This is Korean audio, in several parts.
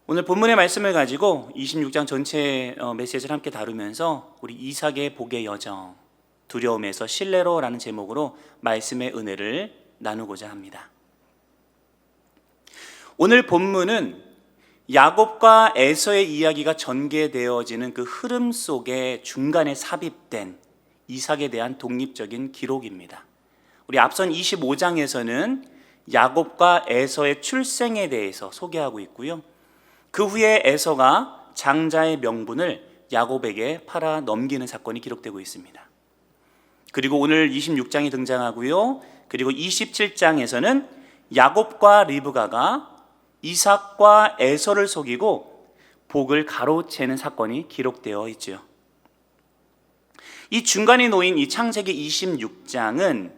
오늘 본문의 말씀을 가지고 26장 전체 메시지를 함께 다루면서 우리 이삭의 복의 여정, 두려움에서 신뢰로라는 제목으로 말씀의 은혜를 나누고자 합니다. 오늘 본문은 야곱과 에서의 이야기가 전개되어지는 그 흐름 속에 중간에 삽입된 이삭에 대한 독립적인 기록입니다. 우리 앞선 25장에서는 야곱과 에서의 출생에 대해서 소개하고 있고요. 그 후에 에서가 장자의 명분을 야곱에게 팔아 넘기는 사건이 기록되고 있습니다. 그리고 오늘 26장이 등장하고요. 그리고 27장에서는 야곱과 리브가가 이삭과 에서를 속이고 복을 가로채는 사건이 기록되어 있죠. 이 중간에 놓인 이 창세기 26장은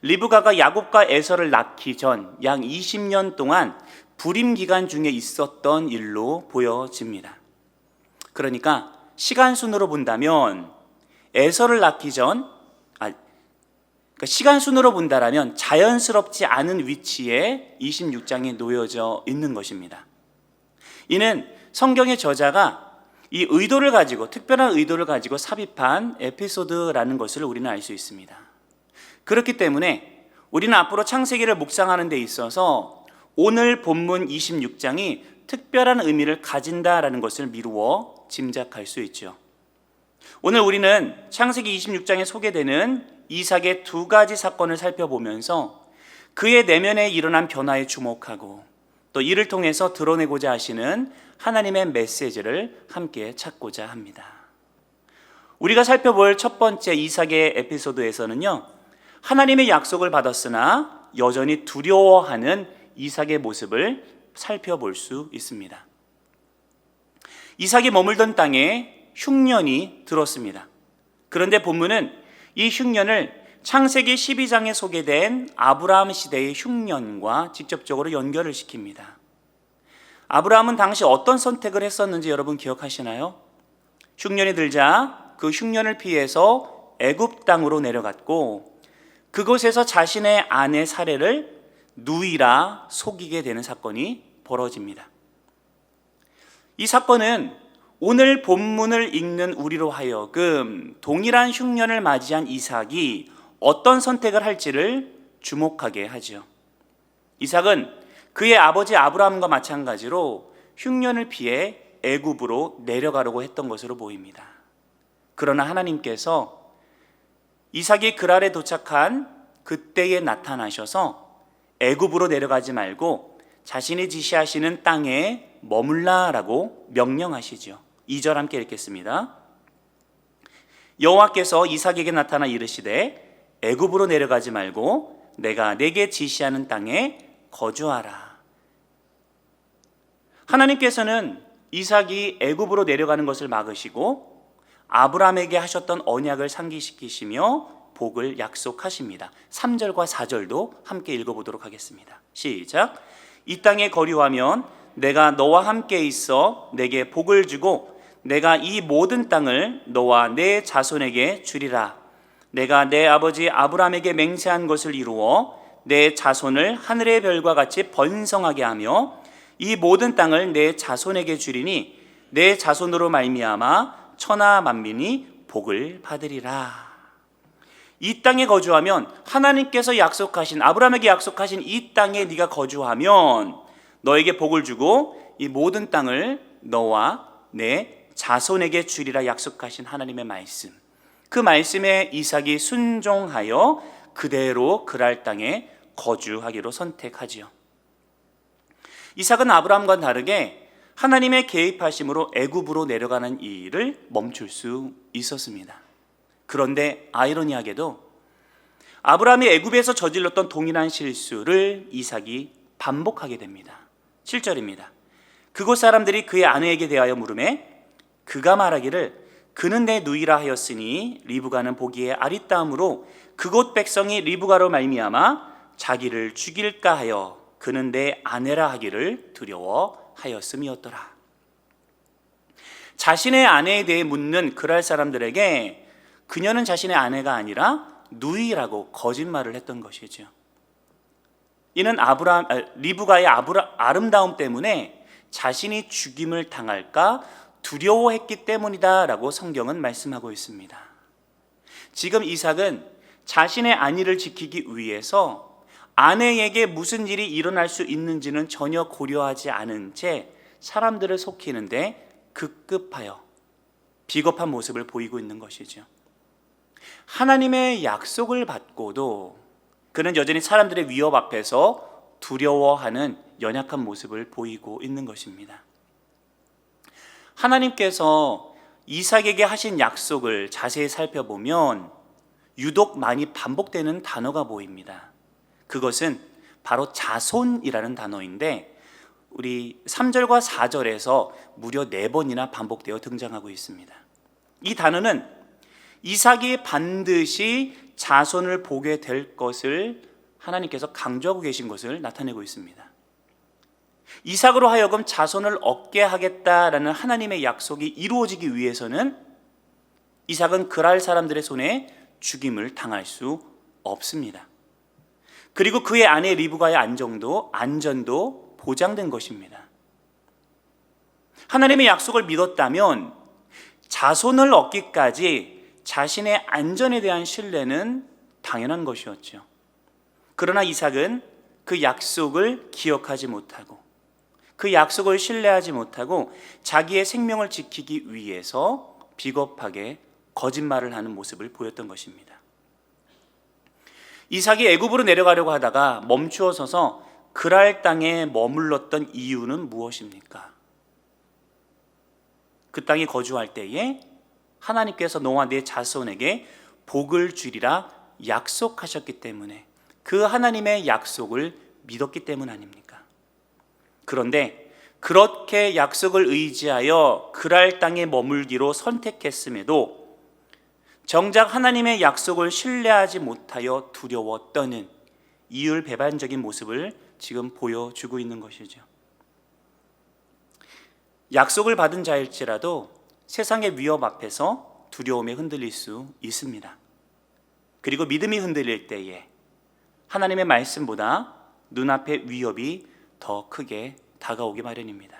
리브가가 야곱과 에서를 낳기 전 약 20년 동안 불임 기간 중에 있었던 일로 보여집니다. 그러니까 시간 순으로 본다면 에서를 낳기 전, 시간 순으로 본다라면 자연스럽지 않은 위치에 26장에 놓여져 있는 것입니다. 이는 성경의 저자가 이 의도를 가지고, 특별한 의도를 가지고 삽입한 에피소드라는 것을 우리는 알 수 있습니다. 그렇기 때문에 우리는 앞으로 창세기를 묵상하는 데 있어서 오늘 본문 26장이 특별한 의미를 가진다라는 것을 미루어 짐작할 수 있죠. 오늘 우리는 창세기 26장에 소개되는 이삭의 두 가지 사건을 살펴보면서 그의 내면에 일어난 변화에 주목하고 또 이를 통해서 드러내고자 하시는 하나님의 메시지를 함께 찾고자 합니다. 우리가 살펴볼 첫 번째 이삭의 에피소드에서는요, 하나님의 약속을 받았으나 여전히 두려워하는 이삭의 모습을 살펴볼 수 있습니다. 이삭이 머물던 땅에 흉년이 들었습니다. 그런데 본문은 이 흉년을 창세기 12장에 소개된 아브라함 시대의 흉년과 직접적으로 연결을 시킵니다. 아브라함은 당시 어떤 선택을 했었는지 여러분 기억하시나요? 흉년이 들자 그 흉년을 피해서 애굽 땅으로 내려갔고 그곳에서 자신의 아내 사레를 누이라 속이게 되는 사건이 벌어집니다. 이 사건은 오늘 본문을 읽는 우리로 하여금 동일한 흉년을 맞이한 이삭이 어떤 선택을 할지를 주목하게 하죠. 이삭은 그의 아버지 아브라함과 마찬가지로 흉년을 피해 애굽으로 내려가려고 했던 것으로 보입니다. 그러나 하나님께서 이삭이 그랄에 도착한 그때에 나타나셔서 애굽으로 내려가지 말고 자신이 지시하시는 땅에 머물라라고 명령하시죠. 2절 함께 읽겠습니다. 여호와께서 이삭에게 나타나 이르시되 애굽으로 내려가지 말고 내가 내게 지시하는 땅에 거주하라. 하나님께서는 이삭이 애굽으로 내려가는 것을 막으시고 아브라함에게 하셨던 언약을 상기시키시며 복을 약속하십니다. 3절과 4절도 함께 읽어보도록 하겠습니다. 시작. 이 땅에 거류하면 내가 너와 함께 있어 내게 복을 주고 내가 이 모든 땅을 너와 내 자손에게 주리라. 내가 내 아버지 아브라함에게 맹세한 것을 이루어 내 자손을 하늘의 별과 같이 번성하게 하며 이 모든 땅을 내 자손에게 주리니 내 자손으로 말미암아 천하 만민이 복을 받으리라. 이 땅에 거주하면 하나님께서 약속하신, 아브라함에게 약속하신 이 땅에 네가 거주하면 너에게 복을 주고 이 모든 땅을 너와 내 자손에게 주리라 약속하신 하나님의 말씀. 그 말씀에 이삭이 순종하여 그대로 그랄 땅에 거주하기로 선택하지요. 이삭은 아브라함과 다르게 하나님의 개입하심으로 애굽으로 내려가는 일을 멈출 수 있었습니다. 그런데 아이러니하게도 아브라함이 애굽에서 저질렀던 동일한 실수를 이삭이 반복하게 됩니다. 7절입니다. 그곳 사람들이 그의 아내에게 대하여 물으매 그가 말하기를 그는 내 누이라 하였으니 리브가는 보기에 아리따움으로 그곳 백성이 리브가로 말미암아 자기를 죽일까 하여 그는 내 아내라 하기를 두려워하였음이었더라. 자신의 아내에 대해 묻는 그랄 사람들에게 그녀는 자신의 아내가 아니라 누이라고 거짓말을 했던 것이죠. 이는 리브가의 아름다움 때문에 자신이 죽임을 당할까 두려워했기 때문이다라고 성경은 말씀하고 있습니다. 지금 이삭은 자신의 안위를 지키기 위해서 아내에게 무슨 일이 일어날 수 있는지는 전혀 고려하지 않은 채 사람들을 속이는데 급급하여 비겁한 모습을 보이고 있는 것이죠. 하나님의 약속을 받고도 그는 여전히 사람들의 위협 앞에서 두려워하는 연약한 모습을 보이고 있는 것입니다. 하나님께서 이삭에게 하신 약속을 자세히 살펴보면 유독 많이 반복되는 단어가 보입니다. 그것은 바로 자손이라는 단어인데 우리 3절과 4절에서 무려 4번이나 반복되어 등장하고 있습니다. 이 단어는 이삭이 반드시 자손을 보게 될 것을 하나님께서 강조하고 계신 것을 나타내고 있습니다. 이삭으로 하여금 자손을 얻게 하겠다라는 하나님의 약속이 이루어지기 위해서는 이삭은 그랄 사람들의 손에 죽임을 당할 수 없습니다. 그리고 그의 아내 리브가의 안전도 보장된 것입니다. 하나님의 약속을 믿었다면 자손을 얻기까지 자신의 안전에 대한 신뢰는 당연한 것이었죠. 그러나 이삭은 그 약속을 기억하지 못하고 그 약속을 신뢰하지 못하고 자기의 생명을 지키기 위해서 비겁하게 거짓말을 하는 모습을 보였던 것입니다. 이삭이 애굽으로 내려가려고 하다가 멈추어 서서 그랄 땅에 머물렀던 이유는 무엇입니까? 그 땅에 거주할 때에 하나님께서 너와 네 자손에게 복을 주리라 약속하셨기 때문에 그 하나님의 약속을 믿었기 때문 아닙니까? 그런데 그렇게 약속을 의지하여 그랄 땅에 머물기로 선택했음에도 정작 하나님의 약속을 신뢰하지 못하여 두려워 떠는 이율배반적인 모습을 지금 보여주고 있는 것이죠. 약속을 받은 자일지라도 세상의 위협 앞에서 두려움에 흔들릴 수 있습니다. 그리고 믿음이 흔들릴 때에 하나님의 말씀보다 눈앞의 위협이 더 크게 다가오기 마련입니다.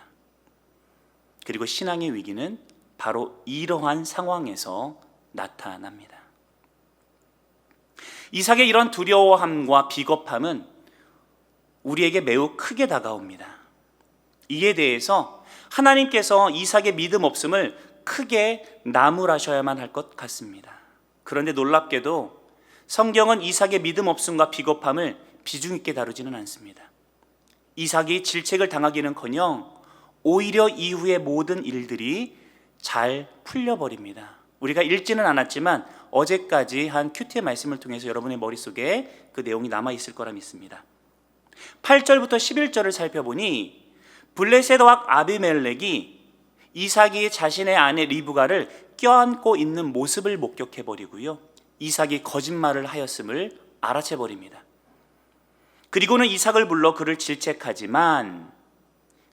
그리고 신앙의 위기는 바로 이러한 상황에서 나타납니다. 이삭의 이런 두려워함과 비겁함은 우리에게 매우 크게 다가옵니다. 이에 대해서 하나님께서 이삭의 믿음 없음을 크게 나무라셔야만 할 것 같습니다. 그런데 놀랍게도 성경은 이삭의 믿음 없음과 비겁함을 비중 있게 다루지는 않습니다. 이삭이 질책을 당하기는커녕 오히려 이후의 모든 일들이 잘 풀려버립니다. 우리가 읽지는 않았지만 어제까지 한 큐티의 말씀을 통해서 여러분의 머릿속에 그 내용이 남아있을 거라 믿습니다. 8절부터 11절을 살펴보니 블레셋 왕 아비멜렉이 이삭이 자신의 아내 리브가를 껴안고 있는 모습을 목격해버리고요, 이삭이 거짓말을 하였음을 알아채버립니다. 그리고는 이삭을 불러 그를 질책하지만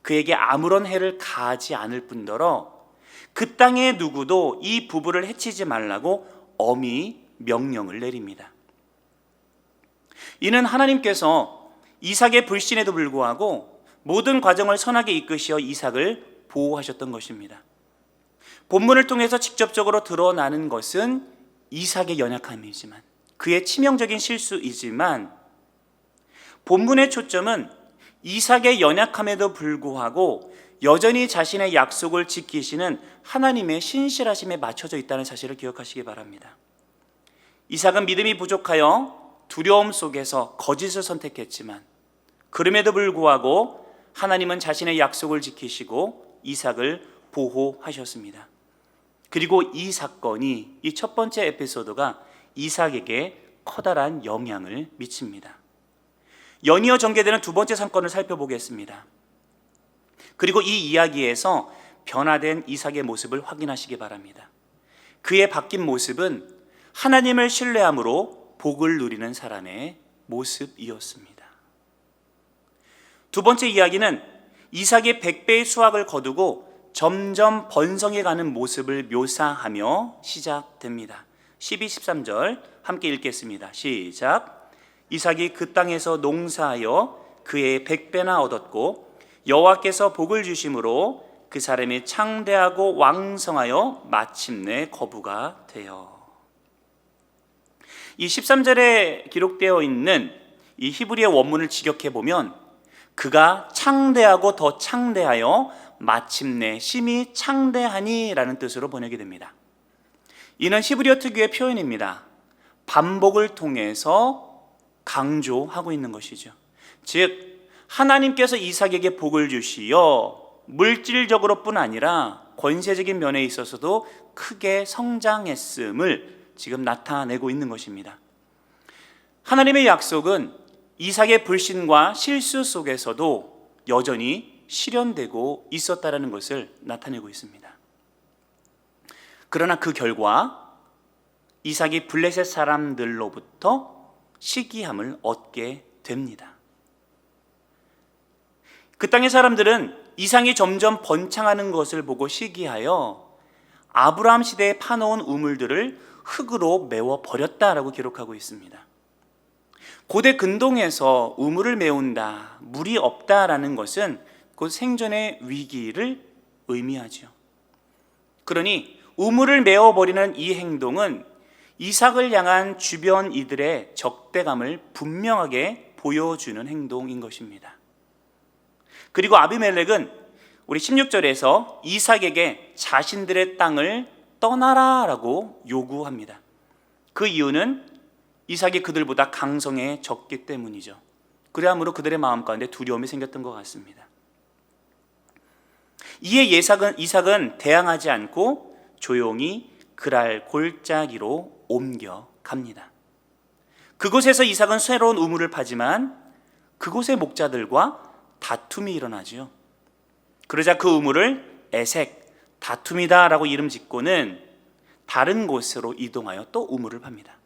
그에게 아무런 해를 가하지 않을 뿐더러 그 땅의 누구도 이 부부를 해치지 말라고 엄히 명령을 내립니다. 이는 하나님께서 이삭의 불신에도 불구하고 모든 과정을 선하게 이끄시어 이삭을 보호하셨던 것입니다. 본문을 통해서 직접적으로 드러나는 것은 이삭의 연약함이지만, 그의 치명적인 실수이지만, 본문의 초점은 이삭의 연약함에도 불구하고 여전히 자신의 약속을 지키시는 하나님의 신실하심에 맞춰져 있다는 사실을 기억하시기 바랍니다. 이삭은 믿음이 부족하여 두려움 속에서 거짓을 선택했지만 그럼에도 불구하고 하나님은 자신의 약속을 지키시고 이삭을 보호하셨습니다. 그리고 이 사건이, 이 첫 번째 에피소드가 이삭에게 커다란 영향을 미칩니다. 연이어 전개되는 두 번째 사건을 살펴보겠습니다. 그리고 이 이야기에서 변화된 이삭의 모습을 확인하시기 바랍니다. 그의 바뀐 모습은 하나님을 신뢰함으로 복을 누리는 사람의 모습이었습니다. 두 번째 이야기는 이삭이 100배의 수확을 거두고 점점 번성해가는 모습을 묘사하며 시작됩니다. 12, 13절 함께 읽겠습니다. 시작. 이삭이 그 땅에서 농사하여 그의 100배나 얻었고 여호와께서 복을 주심으로 그 사람이 창대하고 왕성하여 마침내 거부가 되어. 이 13절에 기록되어 있는 이 히브리어 원문을 직역해 보면 그가 창대하고 더 창대하여 마침내 심히 창대하니라는 뜻으로 번역이 됩니다. 이는 히브리어 특유의 표현입니다. 반복을 통해서 강조하고 있는 것이죠. 즉 하나님께서 이삭에게 복을 주시어 물질적으로 뿐 아니라 권세적인 면에 있어서도 크게 성장했음을 지금 나타내고 있는 것입니다. 하나님의 약속은 이삭의 불신과 실수 속에서도 여전히 실현되고 있었다는 것을 나타내고 있습니다. 그러나 그 결과 이삭이 블레셋 사람들로부터 시기함을 얻게 됩니다. 그 땅의 사람들은 이삭이 점점 번창하는 것을 보고 시기하여 아브라함 시대에 파놓은 우물들을 흙으로 메워 버렸다라고 기록하고 있습니다. 고대 근동에서 우물을 메운다, 물이 없다라는 것은 곧 생존의 위기를 의미하죠. 그러니 우물을 메워버리는 이 행동은 이삭을 향한 주변 이들의 적대감을 분명하게 보여주는 행동인 것입니다. 그리고 아비멜렉은 우리 16절에서 이삭에게 자신들의 땅을 떠나라라고 요구합니다. 그 이유는 이삭이 그들보다 강성해졌기 때문이죠. 그러므로 그들의 마음 가운데 두려움이 생겼던 것 같습니다. 이에 이삭은 대항하지 않고 조용히 그랄 골짜기로 옮겨갑니다. 그곳에서 이삭은 새로운 우물을 파지만 그곳의 목자들과 다툼이 일어나죠. 그러자 그 우물을 에색, 다툼이다 라고 이름 짓고는 다른 곳으로 이동하여 또 우물을 팝니다.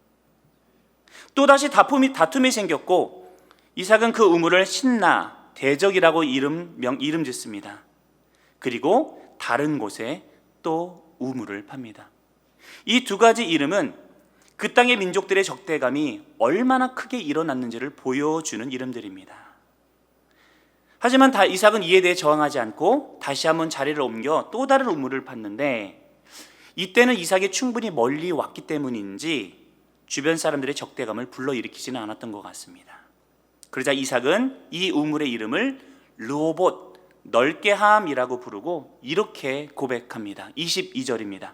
또다시 다툼이 생겼고 이삭은 그 우물을 신나, 대적이라고 이름 짓습니다. 그리고 다른 곳에 또 우물을 팝니다. 이 두 가지 이름은 그 땅의 민족들의 적대감이 얼마나 크게 일어났는지를 보여주는 이름들입니다. 하지만 이삭은 이에 대해 저항하지 않고 다시 한번 자리를 옮겨 또 다른 우물을 팠는데 이때는 이삭이 충분히 멀리 왔기 때문인지 주변 사람들의 적대감을 불러일으키지는 않았던 것 같습니다. 그러자 이삭은 이 우물의 이름을 르호봇, 넓게 함이라고 부르고 이렇게 고백합니다. 22절입니다.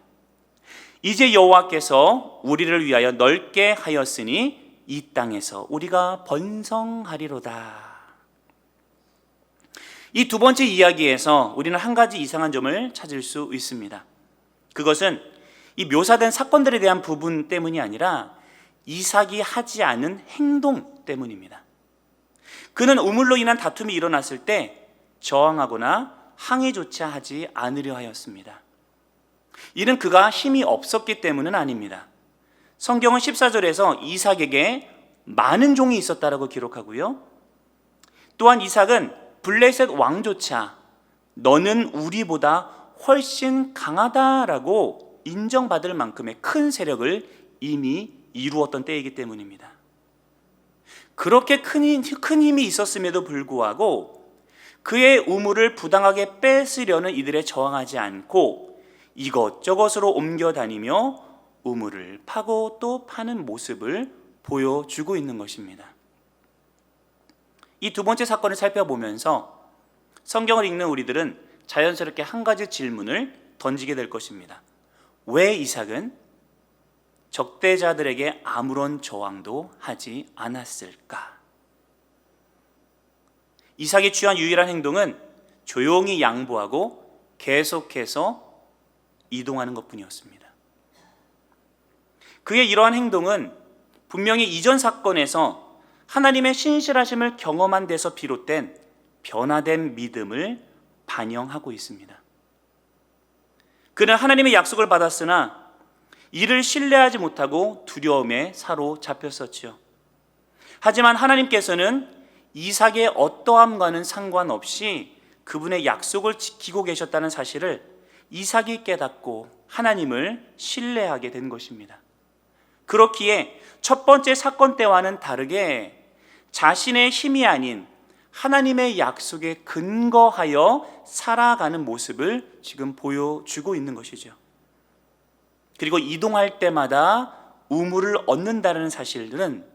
이제 여호와께서 우리를 위하여 넓게 하였으니 이 땅에서 우리가 번성하리로다. 이 두 번째 이야기에서 우리는 한 가지 이상한 점을 찾을 수 있습니다. 그것은 이 묘사된 사건들에 대한 부분 때문이 아니라 이삭이 하지 않은 행동 때문입니다. 그는 우물로 인한 다툼이 일어났을 때 저항하거나 항의조차 하지 않으려 하였습니다. 이는 그가 힘이 없었기 때문은 아닙니다. 성경은 14절에서 이삭에게 많은 종이 있었다라고 기록하고요. 또한 이삭은 블레셋 왕조차 너는 우리보다 훨씬 강하다라고 인정받을 만큼의 큰 세력을 이미 이루었던 때이기 때문입니다. 그렇게 큰 힘이 있었음에도 불구하고 그의 우물을 부당하게 뺏으려는 이들에 저항하지 않고 이것저것으로 옮겨다니며 우물을 파고 또 파는 모습을 보여주고 있는 것입니다. 이 두 번째 사건을 살펴보면서 성경을 읽는 우리들은 자연스럽게 한 가지 질문을 던지게 될 것입니다. 왜 이삭은 적대자들에게 아무런 저항도 하지 않았을까? 이삭이 취한 유일한 행동은 조용히 양보하고 계속해서 이동하는 것뿐이었습니다. 그의 이러한 행동은 분명히 이전 사건에서 하나님의 신실하심을 경험한 데서 비롯된 변화된 믿음을 반영하고 있습니다. 그는 하나님의 약속을 받았으나 이를 신뢰하지 못하고 두려움에 사로잡혔었죠. 하지만 하나님께서는 이삭의 어떠함과는 상관없이 그분의 약속을 지키고 계셨다는 사실을 이삭이 깨닫고 하나님을 신뢰하게 된 것입니다. 그렇기에 첫 번째 사건 때와는 다르게 자신의 힘이 아닌 하나님의 약속에 근거하여 살아가는 모습을 지금 보여주고 있는 것이죠. 그리고 이동할 때마다 우물을 얻는다는 사실들은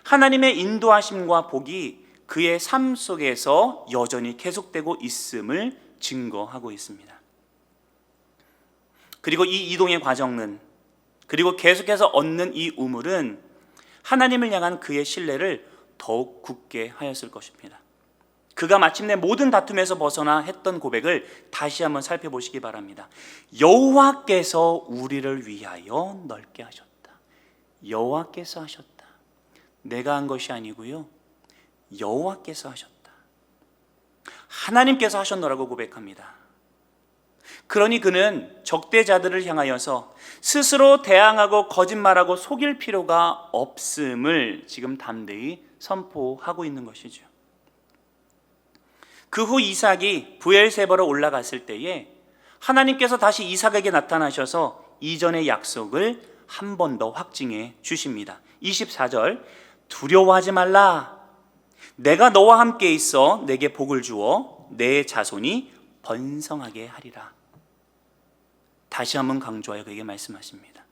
하나님의 인도하심과 복이 그의 삶 속에서 여전히 계속되고 있음을 증거하고 있습니다. 그리고 이 이동의 과정은, 그리고 계속해서 얻는 이 우물은 하나님을 향한 그의 신뢰를 더욱 굳게 하였을 것입니다. 그가 마침내 모든 다툼에서 벗어나 했던 고백을 다시 한번 살펴보시기 바랍니다. 여호와께서 우리를 위하여 넓게 하셨다. 여호와께서 하셨다. 내가 한 것이 아니고요, 여호와께서 하셨다. 하나님께서 하셨노라고 고백합니다. 그러니 그는 적대자들을 향하여서 스스로 대항하고 거짓말하고 속일 필요가 없음을 지금 담대히 선포하고 있는 것이죠. 그 후 이삭이 브엘세바로 올라갔을 때에 하나님께서 다시 이삭에게 나타나셔서 이전의 약속을 한 번 더 확증해 주십니다. 24절, 두려워하지 말라. 내가 너와 함께 있어 내게 복을 주어 내 자손이 번성하게 하리라. 다시 한번 강조하여 그에게 말씀하십니다.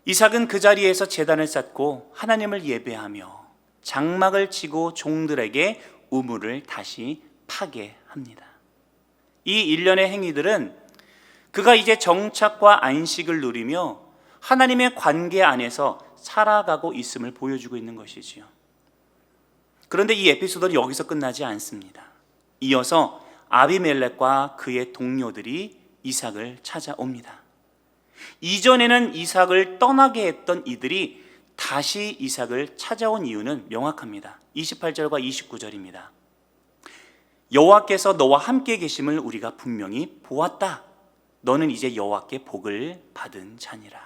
이삭은 그 자리에서 제단을 쌓고 하나님을 예배하며 장막을 치고 종들에게 우물을 다시 파게 합니다. 이 일련의 행위들은 그가 이제 정착과 안식을 누리며 하나님의 관계 안에서 살아가고 있음을 보여주고 있는 것이지요. 그런데 이 에피소드는 여기서 끝나지 않습니다. 이어서 아비멜렉과 그의 동료들이 이삭을 찾아옵니다. 이전에는 이삭을 떠나게 했던 이들이 다시 이삭을 찾아온 이유는 명확합니다. 28절과 29절입니다. 여호와께서 너와 함께 계심을 우리가 분명히 보았다. 너는 이제 여호와께 복을 받은 자니라.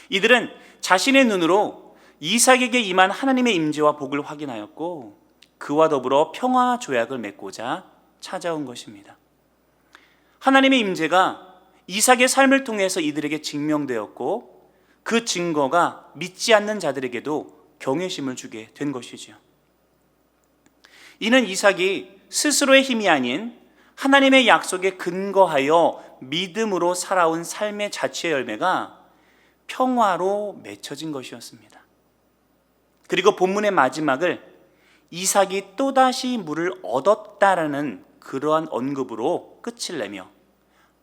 이들은 자신의 눈으로 이삭에게 임한 하나님의 임재와 복을 확인하였고 그와 더불어 평화 조약을 맺고자 찾아온 것입니다. 하나님의 임재가 이삭의 삶을 통해서 이들에게 증명되었고 그 증거가 믿지 않는 자들에게도 경외심을 주게 된 것이지요. 이는 이삭이 스스로의 힘이 아닌 하나님의 약속에 근거하여 믿음으로 살아온 삶의 자체의 열매가 평화로 맺혀진 것이었습니다. 그리고 본문의 마지막을 이삭이 또다시 물을 얻었다라는 그러한 언급으로 끝을 내며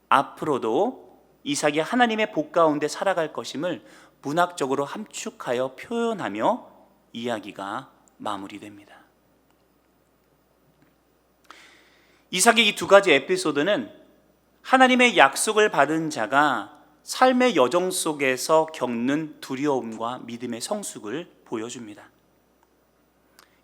앞으로도 이삭이 하나님의 복 가운데 살아갈 것임을 문학적으로 함축하여 표현하며 이야기가 마무리됩니다. 이삭의 이 두 가지 에피소드는 하나님의 약속을 받은 자가 삶의 여정 속에서 겪는 두려움과 믿음의 성숙을 보여줍니다.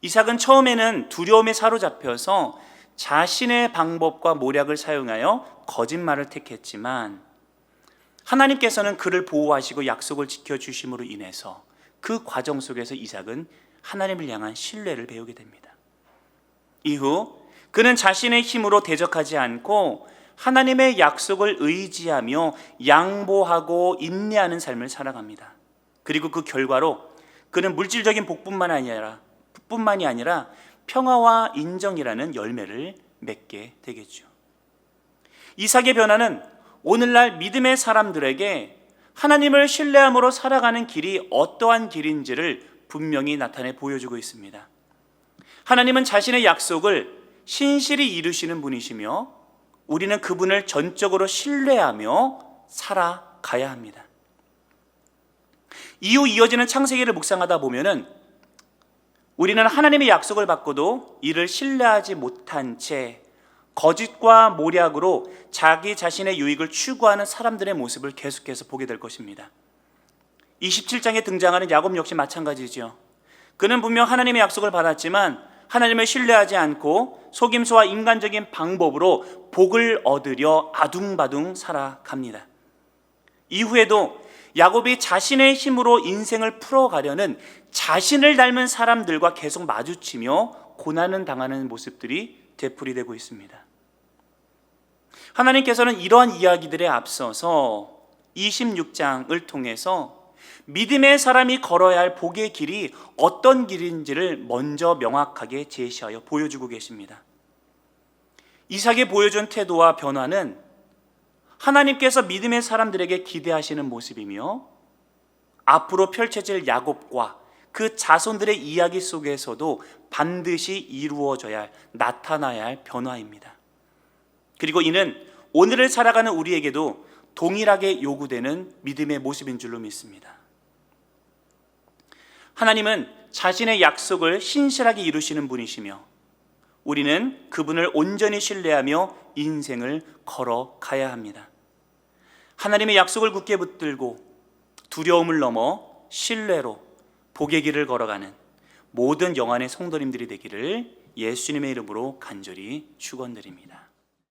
이삭은 처음에는 두려움에 사로잡혀서 자신의 방법과 모략을 사용하여 거짓말을 택했지만 하나님께서는 그를 보호하시고 약속을 지켜주심으로 인해서 그 과정 속에서 이삭은 하나님을 향한 신뢰를 배우게 됩니다. 이후 그는 자신의 힘으로 대적하지 않고 하나님의 약속을 의지하며 양보하고 인내하는 삶을 살아갑니다. 그리고 그 결과로 그는 물질적인 복뿐만이 아니라 평화와 인정이라는 열매를 맺게 되겠죠. 이삭의 변화는 오늘날 믿음의 사람들에게 하나님을 신뢰함으로 살아가는 길이 어떠한 길인지를 분명히 나타내 보여주고 있습니다. 하나님은 자신의 약속을 신실히 이루시는 분이시며 우리는 그분을 전적으로 신뢰하며 살아가야 합니다. 이후 이어지는 창세기를 묵상하다 보면은 우리는 하나님의 약속을 받고도 이를 신뢰하지 못한 채 거짓과 모략으로 자기 자신의 유익을 추구하는 사람들의 모습을 계속해서 보게 될 것입니다. 27장에 등장하는 야곱 역시 마찬가지죠. 그는 분명 하나님의 약속을 받았지만 하나님을 신뢰하지 않고 속임수와 인간적인 방법으로 복을 얻으려 아둥바둥 살아갑니다. 이후에도 야곱이 자신의 힘으로 인생을 풀어가려는 자신을 닮은 사람들과 계속 마주치며 고난을 당하는 모습들이 되풀이되고 있습니다. 하나님께서는 이러한 이야기들에 앞서서 26장을 통해서 믿음의 사람이 걸어야 할 복의 길이 어떤 길인지를 먼저 명확하게 제시하여 보여주고 계십니다. 이삭이 보여준 태도와 변화는 하나님께서 믿음의 사람들에게 기대하시는 모습이며 앞으로 펼쳐질 야곱과 그 자손들의 이야기 속에서도 반드시 이루어져야 할, 나타나야 할 변화입니다. 그리고 이는 오늘을 살아가는 우리에게도 동일하게 요구되는 믿음의 모습인 줄로 믿습니다. 하나님은 자신의 약속을 신실하게 이루시는 분이시며 우리는 그분을 온전히 신뢰하며 인생을 걸어가야 합니다. 하나님의 약속을 굳게 붙들고 두려움을 넘어 신뢰로 복의 길을 걸어가는 모든 영안의 성도님들이 되기를 예수님의 이름으로 간절히 축원드립니다.